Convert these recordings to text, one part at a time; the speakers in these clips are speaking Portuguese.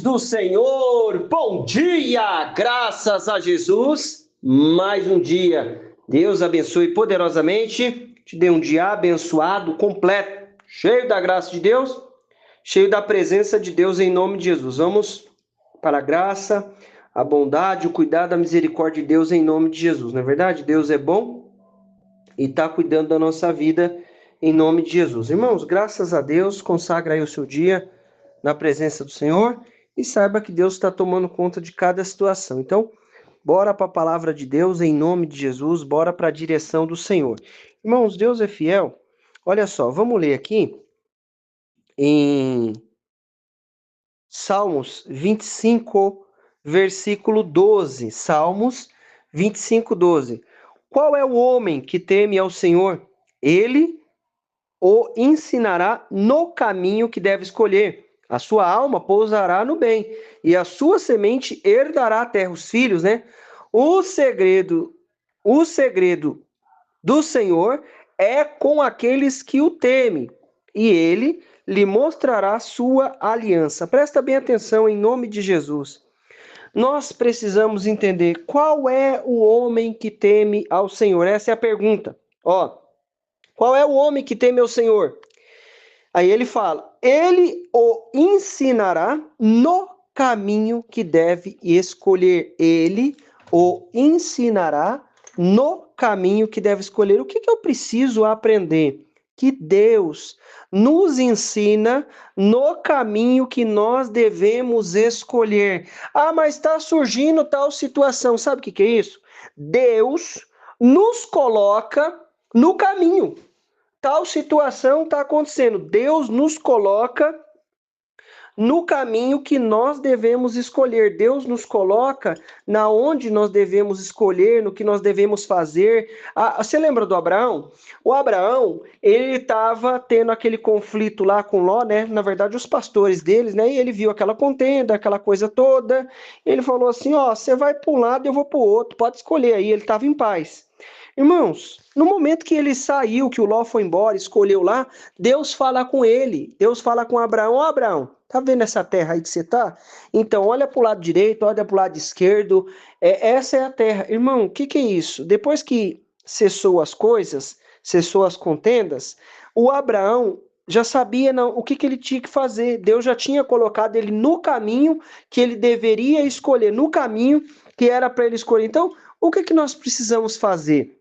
do Senhor, bom dia, graças a Jesus, mais um dia, Deus abençoe poderosamente, te dê um dia abençoado, completo, cheio da graça de Deus, cheio da presença de Deus em nome de Jesus. Vamos para a graça, a bondade, o cuidado, a misericórdia de Deus em nome de Jesus, não é verdade? Deus é bom e está cuidando da nossa vida em nome de Jesus. Irmãos, graças a Deus, consagra aí o seu dia na presença do Senhor e saiba que Deus está tomando conta de cada situação. Então, bora para a palavra de Deus em nome de Jesus, bora para a direção do Senhor. Irmãos, Deus é fiel. Olha só, vamos ler aqui em Salmos 25, versículo 12. Salmos 25, 12. Qual é o homem que teme ao Senhor? Ele o ensinará no caminho que deve escolher. A sua alma pousará no bem, e a sua semente herdará a terra. Os filhos, né? O segredo do Senhor é com aqueles que o temem, e ele lhe mostrará sua aliança. Presta bem atenção em nome de Jesus. Nós precisamos entender qual é o homem que teme ao Senhor. Essa é a pergunta. Qual é o homem que teme ao Senhor? Aí ele fala, ele o ensinará no caminho que deve escolher. Ele o ensinará no caminho que deve escolher. O que eu preciso aprender? Que Deus nos ensina no caminho que nós devemos escolher. Mas está surgindo tal situação. Sabe o que é isso? Deus nos coloca no caminho. Tal situação está acontecendo. Deus nos coloca no caminho que nós devemos escolher. Deus nos coloca na onde nós devemos escolher, no que nós devemos fazer. Você lembra do Abraão? O Abraão, ele estava tendo aquele conflito lá com Ló, né? Na verdade, os pastores deles, né? E ele viu aquela contenda, aquela coisa toda. Ele falou assim, você vai para um lado, eu vou para o outro. Pode escolher aí. Ele estava em paz. Irmãos, no momento que ele saiu, que o Ló foi embora, escolheu lá, Deus fala com ele. Deus fala com Abraão. Abraão, tá vendo essa terra aí que você tá? Então, olha para o lado direito, olha para o lado esquerdo. Essa é a terra. Irmão, o que é isso? Depois que cessou as coisas, cessou as contendas, o Abraão já sabia o que ele tinha que fazer. Deus já tinha colocado ele no caminho que ele deveria escolher, no caminho que era para ele escolher. Então, o que nós precisamos fazer?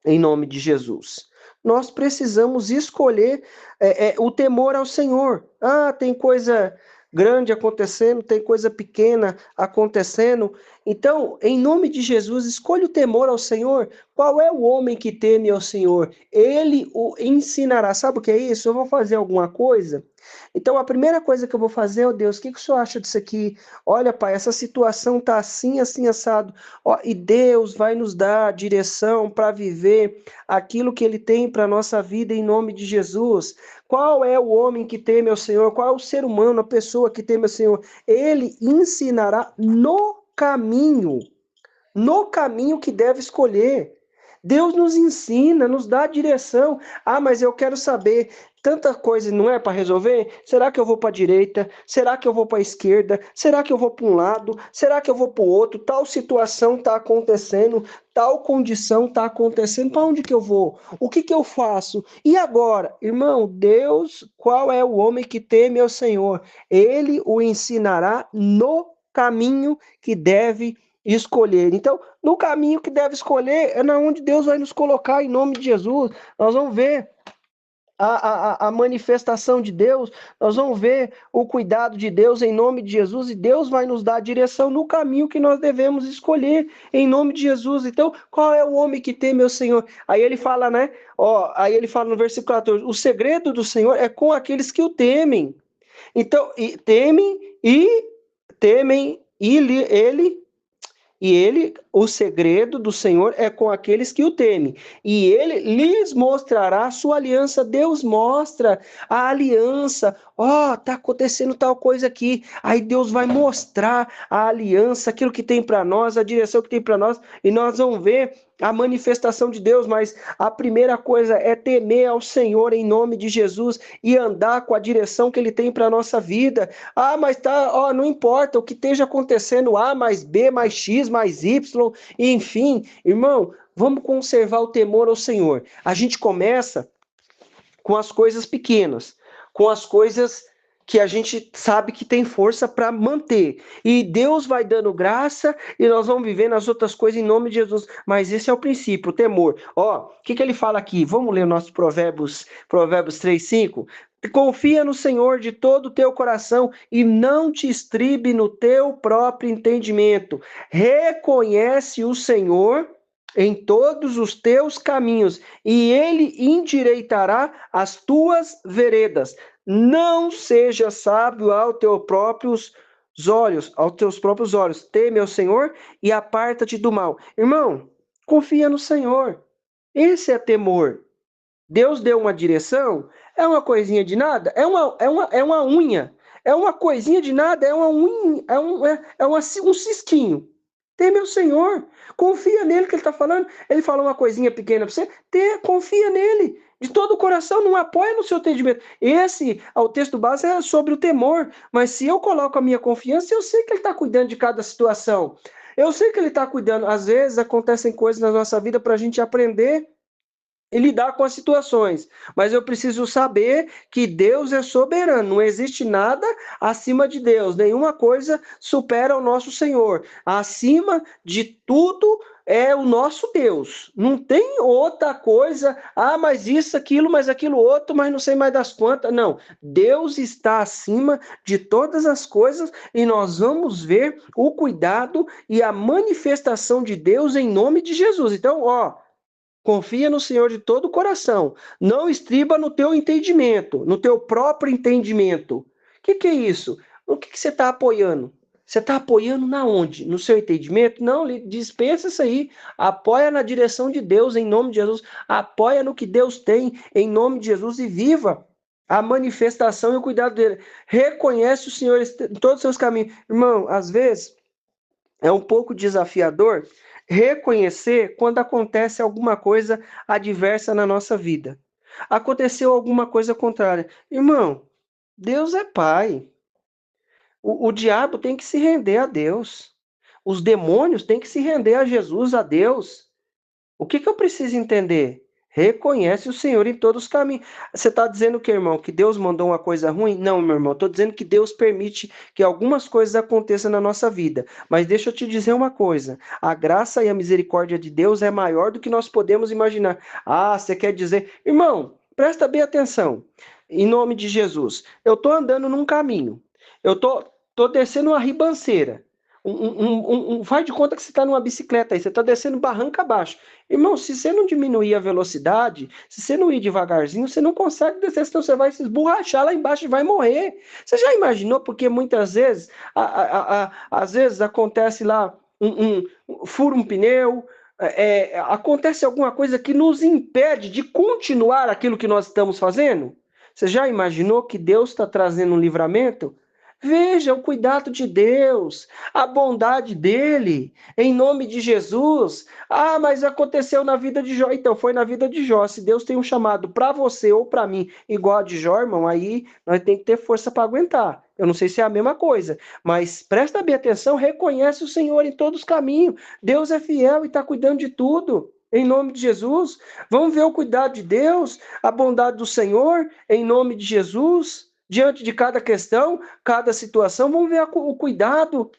Em nome de Jesus. Nós precisamos escolher o temor ao Senhor. Tem coisa grande acontecendo, tem coisa pequena acontecendo. Então, em nome de Jesus, escolha o temor ao Senhor. Qual é o homem que teme ao Senhor? Ele o ensinará. Sabe o que é isso? Eu vou fazer alguma coisa. Então, a primeira coisa que eu vou fazer, Deus, o que o Senhor acha disso aqui? Olha, Pai, essa situação está assim, assim, assado. E Deus vai nos dar direção para viver aquilo que Ele tem para a nossa vida em nome de Jesus. Qual é o homem que teme ao Senhor? Qual é o ser humano, a pessoa que teme ao Senhor? Ele ensinará no caminho que deve escolher. Deus nos ensina, nos dá direção. Mas eu quero saber, tanta coisa não é para resolver? Será que eu vou para a direita? Será que eu vou para a esquerda? Será que eu vou para um lado? Será que eu vou para o outro? Tal situação está acontecendo, tal condição está acontecendo. Para onde que eu vou? O que eu faço? E agora? Irmão, Deus, qual é o homem que teme ao Senhor? Ele o ensinará no caminho que deve escolher. Então, no caminho que deve escolher é na onde Deus vai nos colocar em nome de Jesus. Nós vamos ver a manifestação de Deus, nós vamos ver o cuidado de Deus em nome de Jesus, e Deus vai nos dar a direção no caminho que nós devemos escolher em nome de Jesus. Então, qual é o homem que teme ao Senhor? Aí ele fala, né? Aí ele fala no versículo 14, o segredo do Senhor é com aqueles que o temem. Então, temem ele, o segredo do Senhor é com aqueles que o temem, e ele lhes mostrará a sua aliança. Deus mostra a aliança. ó, tá acontecendo tal coisa aqui. Aí Deus vai mostrar a aliança, aquilo que tem para nós, a direção que tem para nós, e nós vamos ver a manifestação de Deus, mas a primeira coisa é temer ao Senhor em nome de Jesus e andar com a direção que ele tem para a nossa vida. Ah, mas tá, ó, não importa o que esteja acontecendo, A mais B mais X mais Y, enfim, irmão, vamos conservar o temor ao Senhor. A gente começa com as coisas pequenas, com as coisas que a gente sabe que tem força para manter. E Deus vai dando graça e nós vamos vivendo as outras coisas em nome de Jesus. Mas esse é o princípio, o temor. Ó, o que ele fala aqui? Vamos ler o nosso Provérbios 3:5. Confia no Senhor de todo o teu coração e não te estribe no teu próprio entendimento. Reconhece o Senhor em todos os teus caminhos, e ele endireitará as tuas veredas. Não seja sábio aos teus próprios olhos. Teme ao Senhor e aparta-te do mal. Irmão, confia no Senhor. Esse é temor. Deus deu uma direção, é uma coisinha de nada, é uma unha. É uma coisinha de nada, é uma unha, um cisquinho. Teme o Senhor, confia nele que ele está falando. Ele falou uma coisinha pequena para você, confia nele. De todo o coração, não apoia no seu entendimento. O texto base é sobre o temor. Mas se eu coloco a minha confiança, eu sei que ele está cuidando de cada situação. Eu sei que ele está cuidando. Às vezes acontecem coisas na nossa vida para a gente aprender e lidar com as situações. Mas eu preciso saber que Deus é soberano, não existe nada acima de Deus, nenhuma coisa supera o nosso Senhor. Acima de tudo é o nosso Deus. Não tem outra coisa, mas isso, aquilo, mas aquilo outro, mas não sei mais das quantas. Não, Deus está acima de todas as coisas e nós vamos ver o cuidado e a manifestação de Deus em nome de Jesus. Então, ó, confia no Senhor de todo o coração. Não estriba no teu entendimento, no teu próprio entendimento. O que é isso? O que você está apoiando? Você está apoiando na onde? No seu entendimento? Não, dispensa isso aí. Apoia na direção de Deus, em nome de Jesus. Apoia no que Deus tem, em nome de Jesus, e viva a manifestação e o cuidado dele. Reconhece o Senhor em todos os seus caminhos. Irmão, às vezes é um pouco desafiador reconhecer quando acontece alguma coisa adversa na nossa vida. Aconteceu alguma coisa contrária. Irmão, Deus é Pai. O diabo tem que se render a Deus. Os demônios têm que se render a Jesus, a Deus. O que eu preciso entender? Reconhece o Senhor em todos os caminhos. Você está dizendo que, irmão, que Deus mandou uma coisa ruim? Não, meu irmão. Estou dizendo que Deus permite que algumas coisas aconteçam na nossa vida. Mas deixa eu te dizer uma coisa: a graça e a misericórdia de Deus é maior do que nós podemos imaginar. Ah, você quer dizer. Irmão, presta bem atenção. Em nome de Jesus. Eu estou andando num caminho. Eu tô descendo uma ribanceira. Faz de conta que você está numa bicicleta aí, você está descendo barranca abaixo. Irmão, se você não diminuir a velocidade, se você não ir devagarzinho, você não consegue descer, senão você vai se esborrachar lá embaixo e vai morrer. Você já imaginou? Porque muitas vezes, às vezes acontece lá, fura um pneu, acontece alguma coisa que nos impede de continuar aquilo que nós estamos fazendo? Você já imaginou que Deus está trazendo um livramento? Veja o cuidado de Deus, a bondade dele, em nome de Jesus. Ah, mas aconteceu na vida de Jó. Então, foi na vida de Jó. Se Deus tem um chamado para você ou para mim, igual a de Jó, irmão, aí nós temos que ter força para aguentar. Eu não sei se é a mesma coisa, mas presta bem atenção, reconhece o Senhor em todos os caminhos. Deus é fiel e está cuidando de tudo. Em nome de Jesus, vamos ver o cuidado de Deus, a bondade do Senhor, em nome de Jesus. Diante de cada questão, cada situação, vamos ver o cuidado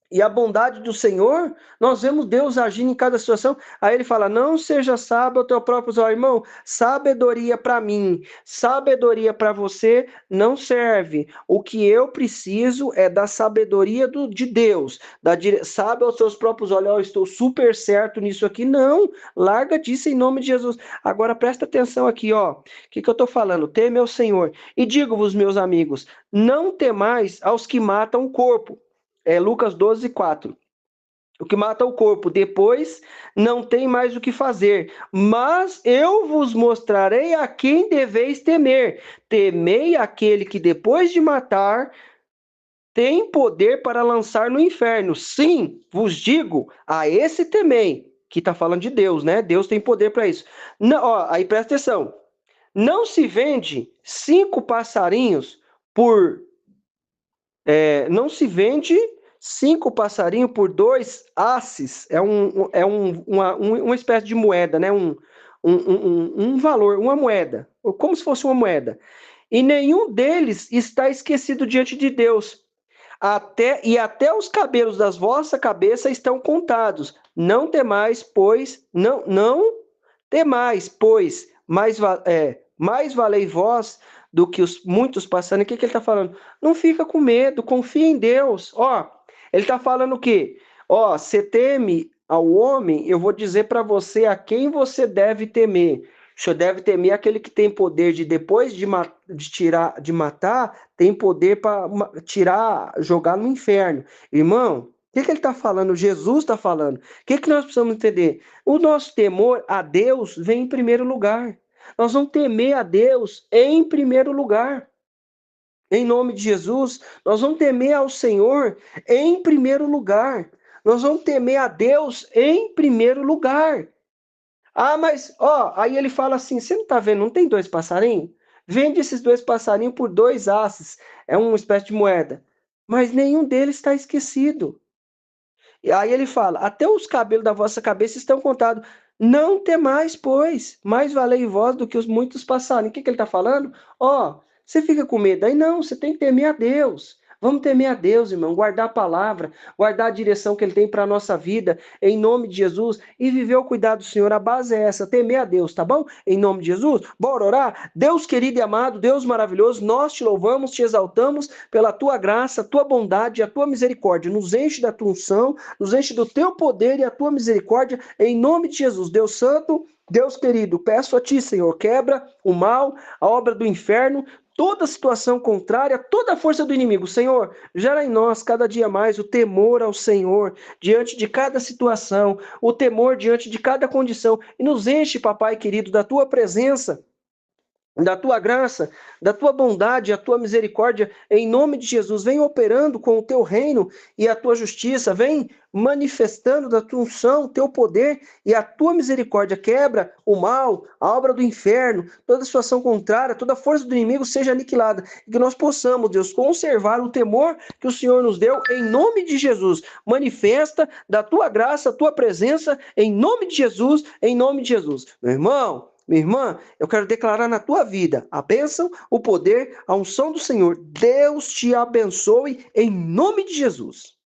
e a bondade do Senhor. Nós vemos Deus agindo em cada situação. Aí ele fala: não seja sábio ao teu próprio olhos. Irmão, sabedoria para mim, sabedoria para você não serve. O que eu preciso é da sabedoria de Deus. Sabe aos seus próprios olhos: eu estou super certo nisso aqui. Não, larga disso em nome de Jesus. Agora presta atenção aqui, ó. O que eu estou falando? Teme ao Senhor. E digo-vos, meus amigos, não temais aos que matam o corpo. Lucas 12:4. o que mata o corpo, depois não tem mais o que fazer. Mas eu vos mostrarei a quem deveis temer. Temei aquele que depois de matar tem poder para lançar no inferno. Sim, vos digo, a esse temei. Que está falando de Deus, né? Deus tem poder para isso. Não, ó, aí presta atenção. Não se vende 5 passarinhos por não se vende 5 passarinhos por 2 asses. Uma espécie de moeda, né? Um valor, uma moeda, como se fosse uma moeda. E nenhum deles está esquecido diante de Deus. Até os cabelos das vossas cabeças estão contados. Não temais, pois, não temais, pois, mais valei vós do que os muitos passarinhos. O que ele está falando? Não fica com medo, confia em Deus. Ó, ele está falando o quê? Ó, você teme ao homem, eu vou dizer para você a quem você deve temer. Você deve temer aquele que tem poder de, depois de matar, tem poder para tirar, jogar no inferno. Irmão, o que ele está falando? Jesus está falando. O que nós precisamos entender? O nosso temor a Deus vem em primeiro lugar. Nós vamos temer a Deus em primeiro lugar. Em nome de Jesus, nós vamos temer ao Senhor em primeiro lugar. Nós vamos temer a Deus em primeiro lugar. Ah, mas, ó, aí ele fala assim: você não tá vendo, não tem 2 passarinhos? Vende esses 2 passarinhos por 2 asses. É uma espécie de moeda. Mas nenhum deles está esquecido. E aí ele fala: até os cabelos da vossa cabeça estão contados. Não temais, pois, mais valei vós do que os muitos passarinhos. O que ele está falando? Ó, você fica com medo. Aí não, você tem que temer a Deus. Vamos temer a Deus, irmão, guardar a palavra, guardar a direção que Ele tem para a nossa vida, em nome de Jesus, e viver o cuidado do Senhor. A base é essa, temer a Deus, tá bom? Em nome de Jesus, bora orar? Deus querido e amado, Deus maravilhoso, nós te louvamos, te exaltamos pela tua graça, tua bondade e a tua misericórdia. Nos enche da tua unção, nos enche do teu poder e a tua misericórdia, em nome de Jesus. Deus Santo, Deus querido, peço a ti, Senhor, quebra o mal, a obra do inferno, toda situação contrária, toda a força do inimigo. Senhor, gera em nós cada dia mais o temor ao Senhor diante de cada situação, o temor diante de cada condição. E nos enche, papai querido, da tua presença, da tua graça, da tua bondade, a tua misericórdia, em nome de Jesus. Vem operando com o teu reino e a tua justiça, vem manifestando da tua unção, o teu poder e a tua misericórdia. Quebra o mal, a obra do inferno, toda situação contrária, toda força do inimigo seja aniquilada. E que nós possamos, Deus, conservar o temor que o Senhor nos deu, em nome de Jesus. Manifesta da tua graça, a tua presença, em nome de Jesus, em nome de Jesus. Meu irmão, minha irmã, eu quero declarar na tua vida a bênção, o poder, a unção do Senhor. Deus te abençoe em nome de Jesus.